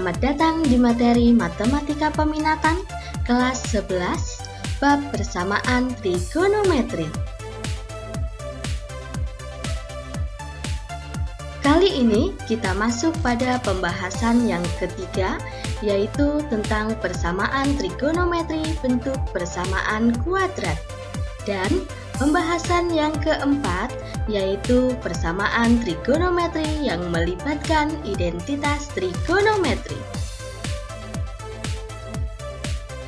Selamat datang di materi Matematika Peminatan kelas 11 bab persamaan trigonometri. Kali ini kita masuk pada pembahasan yang ketiga, yaitu tentang persamaan trigonometri bentuk persamaan kuadrat. Dan pembahasan yang keempat, yaitu persamaan trigonometri yang melibatkan identitas trigonometri.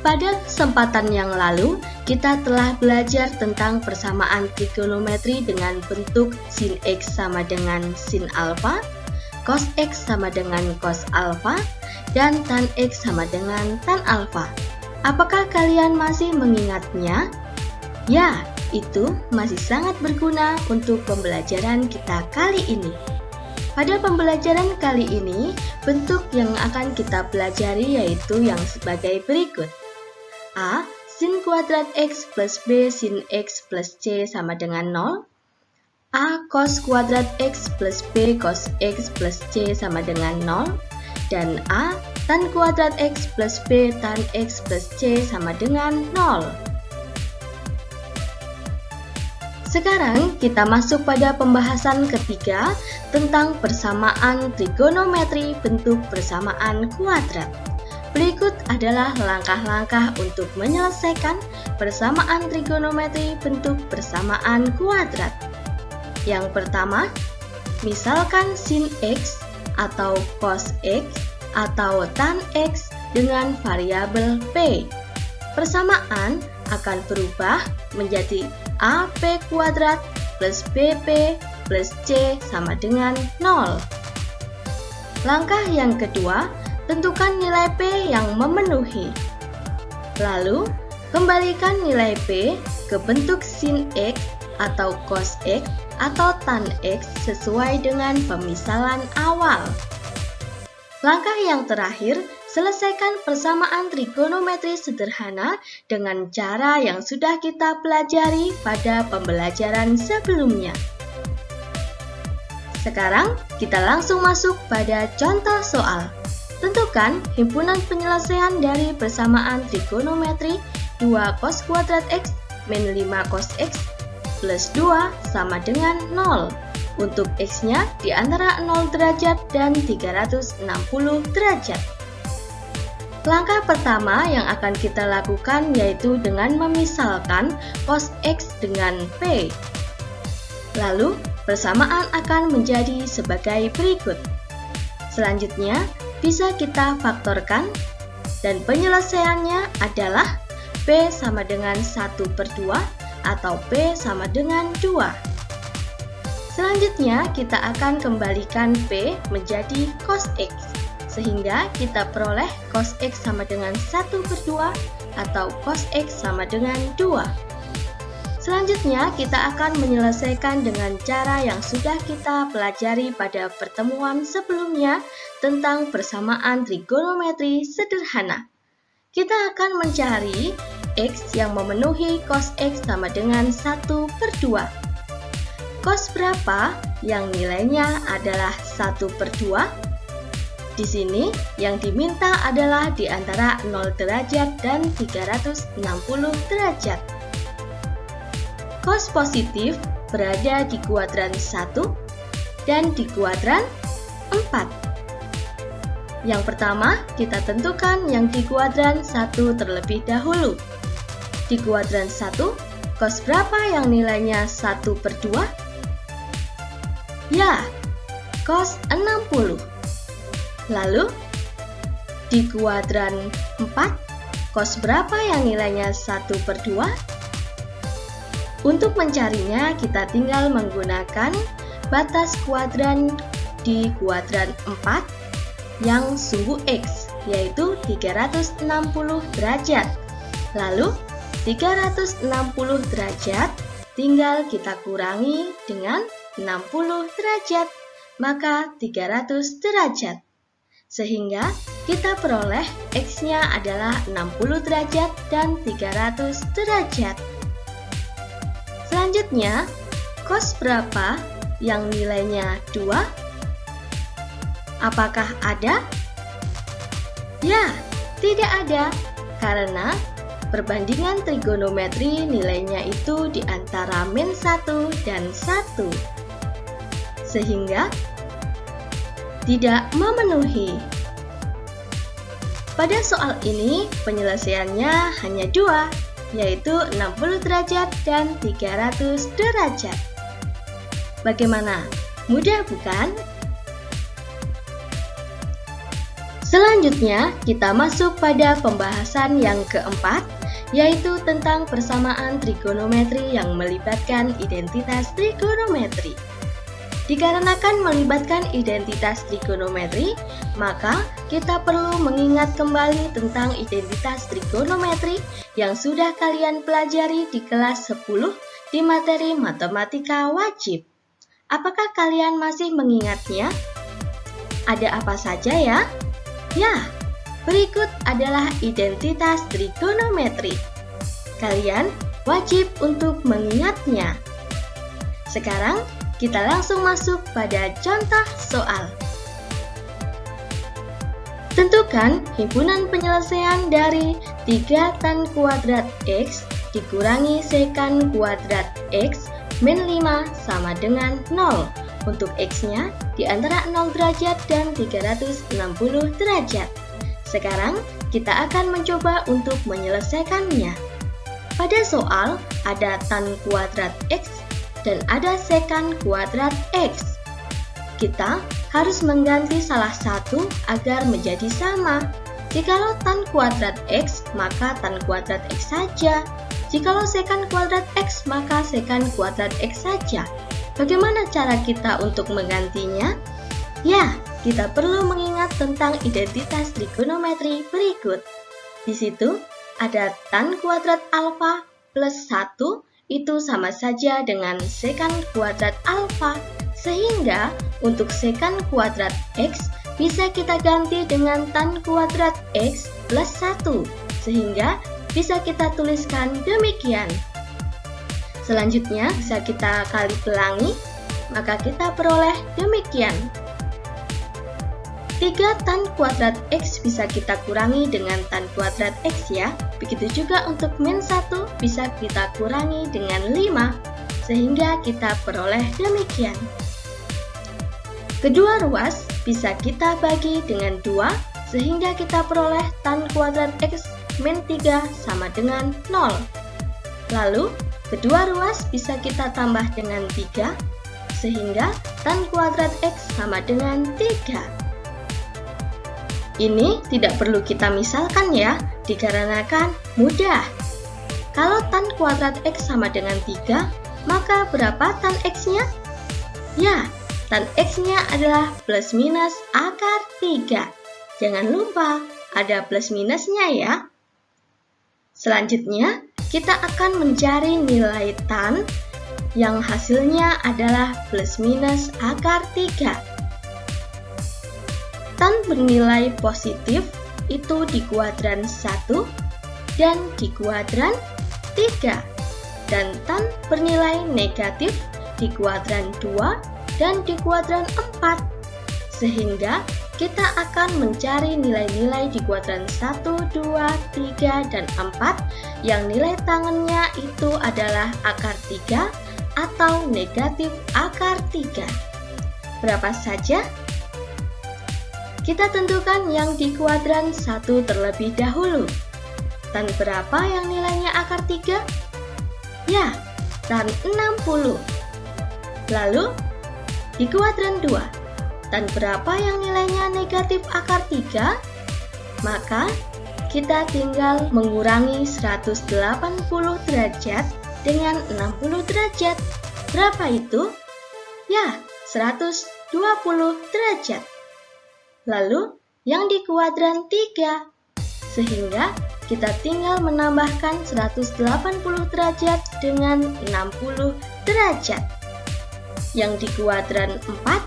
Pada kesempatan yang lalu, kita telah belajar tentang persamaan trigonometri dengan bentuk sin X sama dengan sin alfa, cos X sama dengan cos alfa, dan tan X sama dengan tan alfa. Apakah kalian masih mengingatnya? Ya, itu masih sangat berguna untuk pembelajaran kita kali ini. Pada pembelajaran kali ini, bentuk yang akan kita pelajari yaitu yang sebagai berikut. A. Sin kuadrat X plus B sin X plus C sama dengan 0. A. Cos kuadrat X plus B cos X plus C sama dengan 0. Dan A. Tan kuadrat X plus B tan X plus C sama dengan 0. Sekarang kita masuk pada pembahasan ketiga tentang persamaan trigonometri bentuk persamaan kuadrat. Berikut adalah langkah-langkah untuk menyelesaikan persamaan trigonometri bentuk persamaan kuadrat. Yang pertama, misalkan sin X atau cos X atau tan X dengan variabel P. Persamaan akan berubah menjadi AP kuadrat plus BP plus C sama dengan 0. Langkah yang kedua, tentukan nilai P yang memenuhi. Lalu, kembalikan nilai P ke bentuk sin X atau cos X atau tan X sesuai dengan pemisalan awal. Langkah yang terakhir, selesaikan persamaan trigonometri sederhana dengan cara yang sudah kita pelajari pada pembelajaran sebelumnya. Sekarang, kita langsung masuk pada contoh soal. Tentukan himpunan penyelesaian dari persamaan trigonometri 2 cos kuadrat X min 5 cos X plus 2 sama dengan 0. Untuk X-nya di antara 0 derajat dan 360 derajat. Langkah pertama yang akan kita lakukan yaitu dengan memisalkan cos X dengan P. Lalu, persamaan akan menjadi sebagai berikut. Selanjutnya, bisa kita faktorkan dan penyelesaiannya adalah P sama dengan 1/2 atau P sama dengan 2. Selanjutnya, kita akan kembalikan P menjadi cos X, sehingga kita peroleh cos X sama dengan 1/2 atau cos X sama dengan 2. Selanjutnya, kita akan menyelesaikan dengan cara yang sudah kita pelajari pada pertemuan sebelumnya tentang persamaan trigonometri sederhana. Kita akan mencari X yang memenuhi cos X sama dengan 1/2. Cos berapa yang nilainya adalah 1/2? Di sini yang diminta adalah di antara 0 derajat dan 360 derajat. Cos positif berada di kuadran 1 dan di kuadran 4. Yang pertama, kita tentukan yang di kuadran 1 terlebih dahulu. Di kuadran 1, cos berapa yang nilainya 1/2? Ya, cos 60. Lalu, di kuadran 4, cos berapa yang nilainya 1/2? Untuk mencarinya, kita tinggal menggunakan batas kuadran di kuadran 4 yang sumbu X, yaitu 360 derajat. Lalu, 360 derajat tinggal kita kurangi dengan 60 derajat, maka 300 derajat. Sehingga kita peroleh X-nya adalah 60 derajat dan 300 derajat. Selanjutnya, cos berapa yang nilainya 2? Apakah ada? Ya, tidak ada, karena perbandingan trigonometri nilainya itu di antara min 1 dan 1. Sehingga tidak memenuhi. Pada soal ini penyelesaiannya hanya 2, yaitu 60 derajat dan 300 derajat. Bagaimana? Mudah bukan? Selanjutnya, kita masuk pada pembahasan yang keempat, yaitu tentang persamaan trigonometri yang melibatkan identitas trigonometri. Dikarenakan melibatkan identitas trigonometri, maka kita perlu mengingat kembali tentang identitas trigonometri yang sudah kalian pelajari di kelas 10 di materi matematika wajib. Apakah kalian masih mengingatnya? Ada apa saja ya? Ya, berikut adalah identitas trigonometri. Kalian wajib untuk mengingatnya. Sekarang kita langsung masuk pada contoh soal. Tentukan himpunan penyelesaian dari 3 tan kuadrat X dikurangi sekan kuadrat X min 5 sama dengan 0. Untuk X-nya di antara 0 derajat dan 360 derajat. Sekarang kita akan mencoba untuk menyelesaikannya. Pada soal ada tan kuadrat X dan ada sekan kuadrat X. Kita harus mengganti salah satu agar menjadi sama. Jikalau tan kuadrat X, maka tan kuadrat X saja. Jikalau sekan kuadrat X, maka sekan kuadrat X saja. Bagaimana cara kita untuk menggantinya? Ya, kita perlu mengingat tentang identitas trigonometri berikut. Di situ ada tan kuadrat alfa plus 1 itu sama saja dengan sekan kuadrat alfa. Sehingga untuk sekan kuadrat X bisa kita ganti dengan tan kuadrat X plus 1. Sehingga bisa kita tuliskan demikian. Selanjutnya bisa kita kali pelangi, maka kita peroleh demikian. 3 tan kuadrat X bisa kita kurangi dengan tan kuadrat X ya. Begitu juga untuk min 1 bisa kita kurangi dengan 5, sehingga kita peroleh demikian. Kedua ruas bisa kita bagi dengan 2, sehingga kita peroleh tan kuadrat X min 3 sama dengan 0. Lalu kedua ruas bisa kita tambah dengan 3, sehingga tan kuadrat X sama dengan 3. Ini tidak perlu kita misalkan ya, dikarenakan mudah. Kalau tan kuadrat X sama dengan 3, maka berapa tan X-nya? Ya, tan X-nya adalah plus minus akar 3. Jangan lupa, ada plus minusnya ya. Selanjutnya, kita akan mencari nilai tan yang hasilnya adalah plus minus akar 3. Tan bernilai positif itu di kuadran 1 dan di kuadran 3. Dan tan bernilai negatif di kuadran 2 dan di kuadran 4. Sehingga kita akan mencari nilai-nilai di kuadran 1, 2, 3, dan 4 yang nilai tangannya itu adalah akar 3 atau negatif akar 3. Berapa saja? Kita tentukan yang di kuadran 1 terlebih dahulu. Tan berapa yang nilainya akar 3? Ya, tan 60. Lalu, di kuadran 2. Dan berapa yang nilainya negatif akar 3? Maka kita tinggal mengurangi 180 derajat dengan 60 derajat. Berapa itu? Ya, 120 derajat. Lalu yang di kuadran 3. Sehingga kita tinggal menambahkan 180 derajat dengan 60 derajat. Yang di kuadran 4,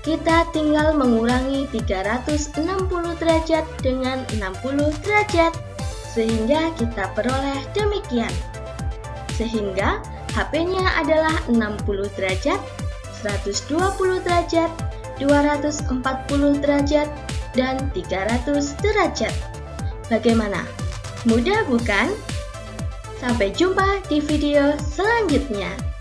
kita tinggal mengurangi 360 derajat dengan 60 derajat, sehingga kita peroleh demikian. Sehingga HP-nya adalah 60 derajat, 120 derajat, 240 derajat, dan 300 derajat. Bagaimana? Mudah bukan? Sampai jumpa di video selanjutnya.